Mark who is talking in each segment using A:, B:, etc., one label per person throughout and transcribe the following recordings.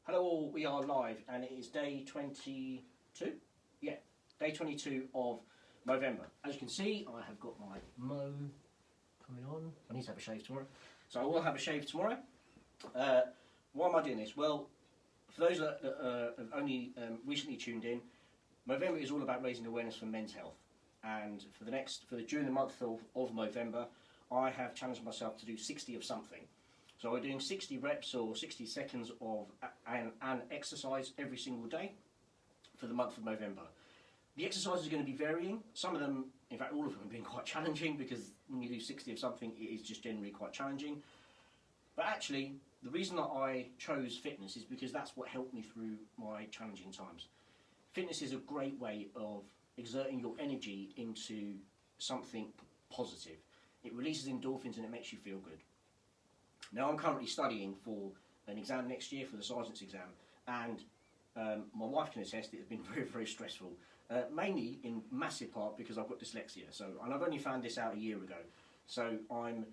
A: Hello all, we are live and it is day 22? Yeah, day 22 of Movember. As you can see, I have got my Mo coming on. I need to have a shave tomorrow. So I will have a shave tomorrow. Why am I doing this? Well, for those that have only recently tuned in, Movember is all about raising awareness for men's health. And during the month of Movember, I have challenged myself to do 60 of something. So we're doing 60 reps or 60 seconds of an exercise every single day for the month of Movember. The exercises are going to be varying. Some of them, in fact all of them, have been quite challenging because when you do 60 of something, it is just generally quite challenging. But actually, the reason that I chose fitness is because that's what helped me through my challenging times. Fitness is a great way of exerting your energy into something positive. It releases endorphins and it makes you feel good. Now I'm currently studying for an exam next year, for the sergeant's exam, and my wife can attest it has been very, very stressful, mainly in massive part because I've got dyslexia. And I've only found this out a year ago, so I'm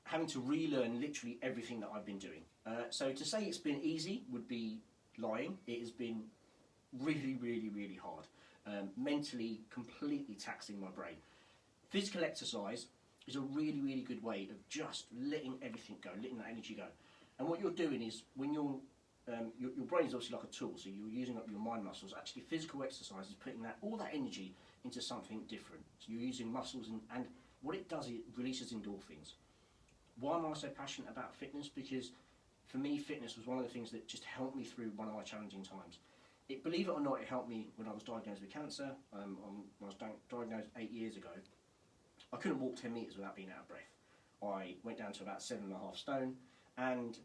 A: having to relearn literally everything that I've been doing. So to say it's been easy would be lying. It has been really, really, really hard, mentally completely taxing my brain. Physical exercise is a really, really good way of just letting everything go, letting that energy go. And what you're doing is, when your brain is obviously like a tool, so you're using up your mind muscles. Actually, physical exercise is putting all that energy into something different. So you're using muscles, and what it does, it releases endorphins. Why am I so passionate about fitness? Because for me, fitness was one of the things that just helped me through one of my challenging times. Believe it or not, it helped me when I was diagnosed with cancer. When I was diagnosed 8 years ago. I couldn't walk 10 metres without being out of breath. I went down to about 7.5 stone, and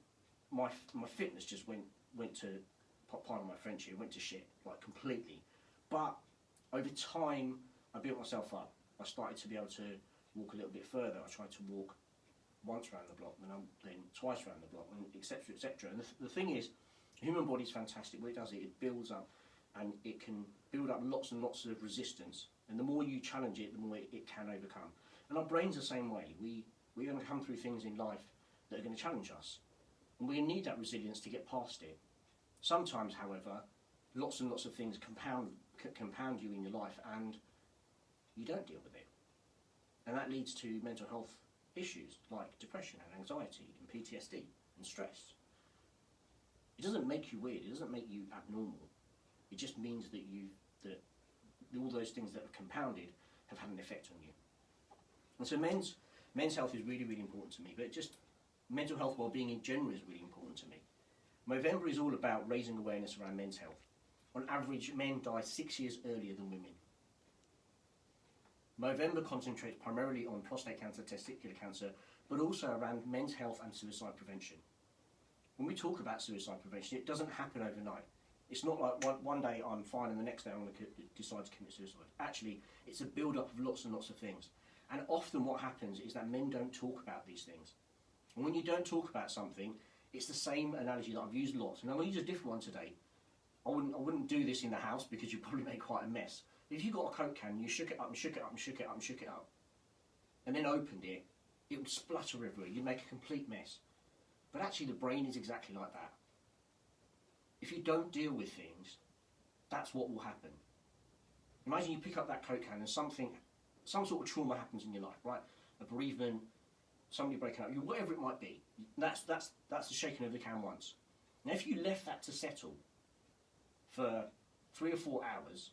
A: my fitness just went to, pardon my French here, went to shit, like completely. But over time, I built myself up. I started to be able to walk a little bit further. I tried to walk once around the block, then twice around the block, and etc., etc. And the thing is, the human body is fantastic. What it does, it builds up, and it can build up lots and lots of resistance. And the more you challenge it, the more it can overcome. And our brain's the same way. We're going to come through things in life that are going to challenge us. And we need that resilience to get past it. Sometimes, however, lots and lots of things compound you in your life, and you don't deal with it. And that leads to mental health issues like depression and anxiety and PTSD and stress. It doesn't make you weird. It doesn't make you abnormal. It just means that all those things that are compounded have had an effect on you. And so men's health is really, really important to me, but just mental health well-being in general is really important to me. Movember is all about raising awareness around men's health. On average, men die 6 years earlier than women. Movember concentrates primarily on prostate cancer, testicular cancer, but also around men's health and suicide prevention. When we talk about suicide prevention, it doesn't happen overnight. It's not like one day I'm fine and the next day I'm going to decide to commit suicide. Actually, it's a build-up of lots and lots of things. And often what happens is that men don't talk about these things. And when you don't talk about something, it's the same analogy that I've used lots. And I'm going to use a different one today. I wouldn't do this in the house because you'd probably make quite a mess. If you got a Coke can, you shook it up and shook it up and shook it up and shook it up, and then opened it, it would splutter everywhere. You'd make a complete mess. But actually the brain is exactly like that. If you don't deal with things, that's what will happen. Imagine you pick up that Coke can and some sort of trauma happens in your life, right? A bereavement, somebody breaking up, whatever it might be. That's the shaking of the can once. Now if you left that to settle for 3 or 4 hours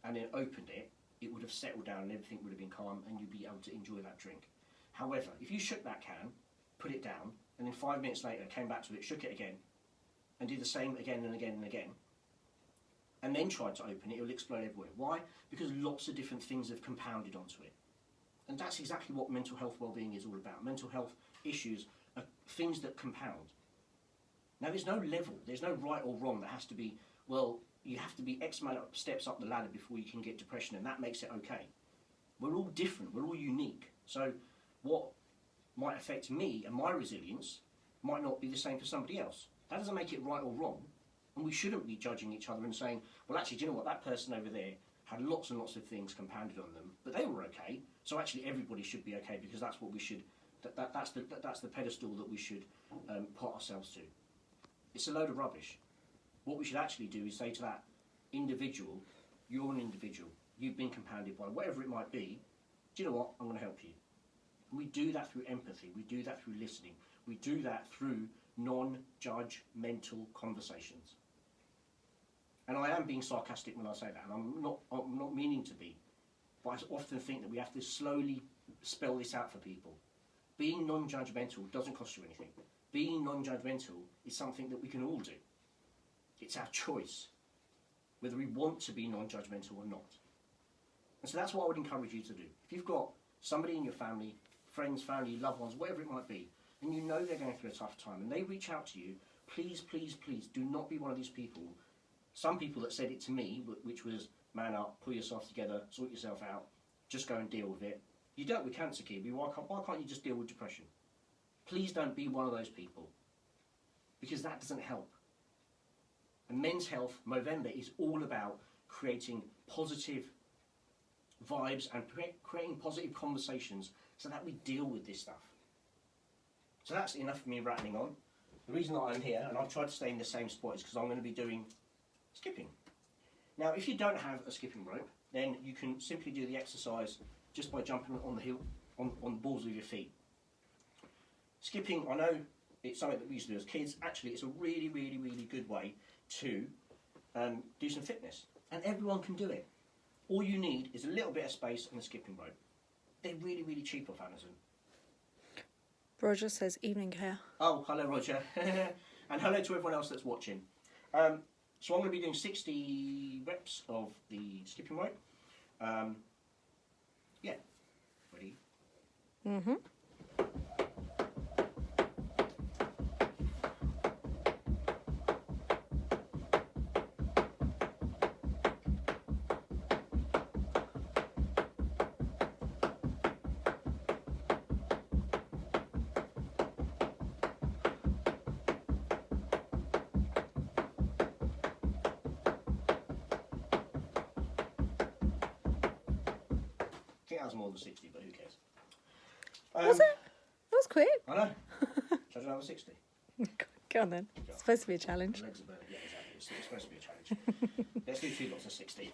A: and then opened it, it would have settled down and everything would have been calm and you'd be able to enjoy that drink. However, if you shook that can, put it down, and then 5 minutes later came back to it, shook it again, and did the same again and again and again, and then tried to open it, it will explode everywhere. Why? Because lots of different things have compounded onto it. And that's exactly what mental health well-being is all about. Mental health issues are things that compound. Now there's no level, there's no right or wrong that has to be, well, you have to be X amount of steps up the ladder before you can get depression, and that makes it okay. We're all different, we're all unique. So what might affect me and my resilience might not be the same for somebody else. That doesn't make it right or wrong, and we shouldn't be judging each other and saying, well actually, do you know what, that person over there had lots and lots of things compounded on them, but they were okay, so actually everybody should be okay because that's what we should, that's the pedestal that we should put ourselves to. It's a load of rubbish. What we should actually do is say to that individual, you're an individual, you've been compounded by whatever it might be, do you know what, I'm going to help you. And we do that through empathy, we do that through listening, we do that through non-judgmental conversations. And I am being sarcastic when I say that, and I'm not meaning to be, but I often think that we have to slowly spell this out for people. Being non-judgmental doesn't cost you anything. Being non-judgmental is something that we can all do. It's our choice, whether we want to be non-judgmental or not. And so that's what I would encourage you to do. If you've got somebody in your family, friends, family, loved ones, whatever it might be, and you know they're going through a tough time, and they reach out to you, please, please, please do not be one of these people. Some people that said it to me, which was, man up, pull yourself together, sort yourself out, just go and deal with it. You dealt with cancer, Kiwi, why can't you just deal with depression? Please don't be one of those people, because that doesn't help. And Men's Health Movember is all about creating positive vibes and creating positive conversations so that we deal with this stuff. So that's enough of me rattling on. The reason that I'm here, and I've tried to stay in the same spot, is because I'm going to be doing skipping. Now, if you don't have a skipping rope, then you can simply do the exercise just by jumping on the on the balls of your feet. Skipping, I know it's something that we used to do as kids. Actually, it's a really, really, really good way to do some fitness. And everyone can do it. All you need is a little bit of space and a skipping rope. They're really, really cheap off Amazon.
B: Roger says evening here.
A: Oh, hello, Roger. And hello to everyone else that's watching. So I'm going to be doing 60 reps of the skipping rope. Yeah. Ready?
B: Mm-hmm.
A: I think that was more than 60, but who cares?
B: Was it? That was quick.
A: I know. Should I do another 60?
B: Go on then. It's supposed to be a challenge.
A: The legs are burning. Yeah, exactly. It's supposed to be a challenge. Let's do 2 lots of 60.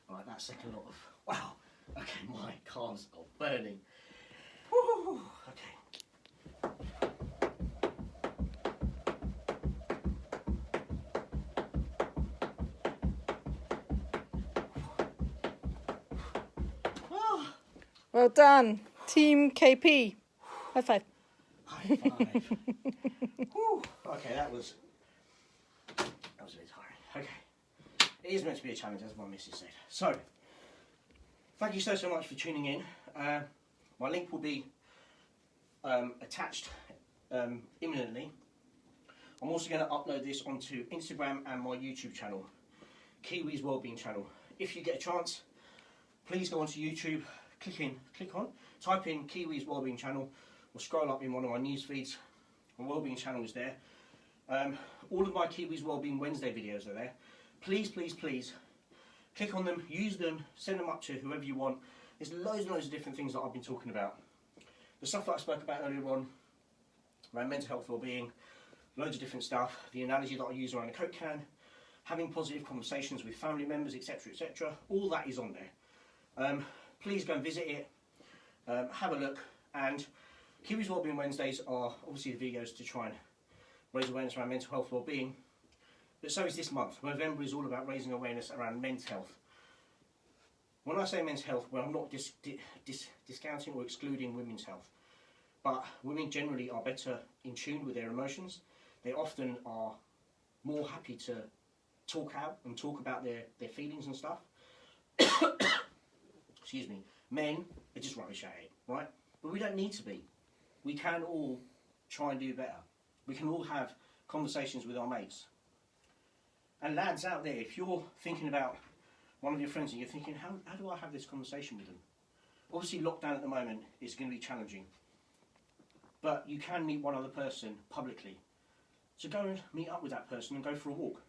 A: Right, that second lot of... Wow. Okay, my calves are burning. Woo, okay.
B: Well done, Team KP. High five.
A: High five. Woo. Okay, that was a bit tiring. Okay. It is meant to be a challenge, as my missus said. So, thank you so much for tuning in. My link will be attached imminently. I'm also going to upload this onto Instagram and my YouTube channel, Kiwi's Wellbeing channel. If you get a chance, please go onto YouTube, type in Kiwi's Wellbeing channel, or scroll up in one of my news feeds. My Wellbeing channel is there. All of my Kiwi's Wellbeing Wednesday videos are there. Please, please, please, click on them, use them, send them up to whoever you want. There's loads and loads of different things that I've been talking about. The stuff that I spoke about earlier on, around mental health, well-being, loads of different stuff. The analogy that I use around a Coke can, having positive conversations with family members, etc., etc. All that is on there. Please go and visit it, have a look. And Kiwi's Wellbeing Wednesdays are obviously the videos to try and raise awareness around mental health, well-being. But so is this month. November is all about raising awareness around men's health. When I say men's health, well, I'm not discounting or excluding women's health. But women generally are better in tune with their emotions. They often are more happy to talk out and talk about their feelings and stuff. Excuse me. Men are just rubbish at it, right? But we don't need to be. We can all try and do better. We can all have conversations with our mates. And lads out there, if you're thinking about one of your friends and you're thinking, how do I have this conversation with them? Obviously, lockdown at the moment is going to be challenging, but you can meet one other person publicly. So go and meet up with that person and go for a walk.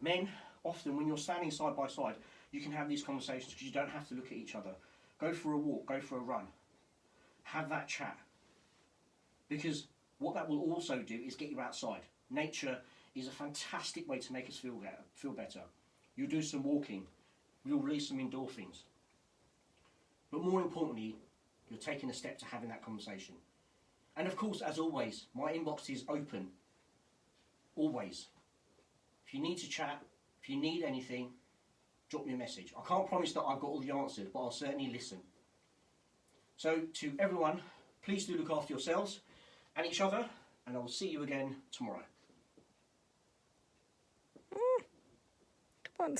A: Men, often when you're standing side by side, you can have these conversations because you don't have to look at each other. Go for a walk, go for a run. Have that chat. Because what that will also do is get you outside. Nature is a fantastic way to make us feel better. You'll do some walking, you'll release some endorphins. But more importantly, you're taking a step to having that conversation. And of course, as always, my inbox is open. Always. If you need to chat, if you need anything, drop me a message. I can't promise that I've got all the answers, but I'll certainly listen. So to everyone, please do look after yourselves and each other, and I will see you again tomorrow.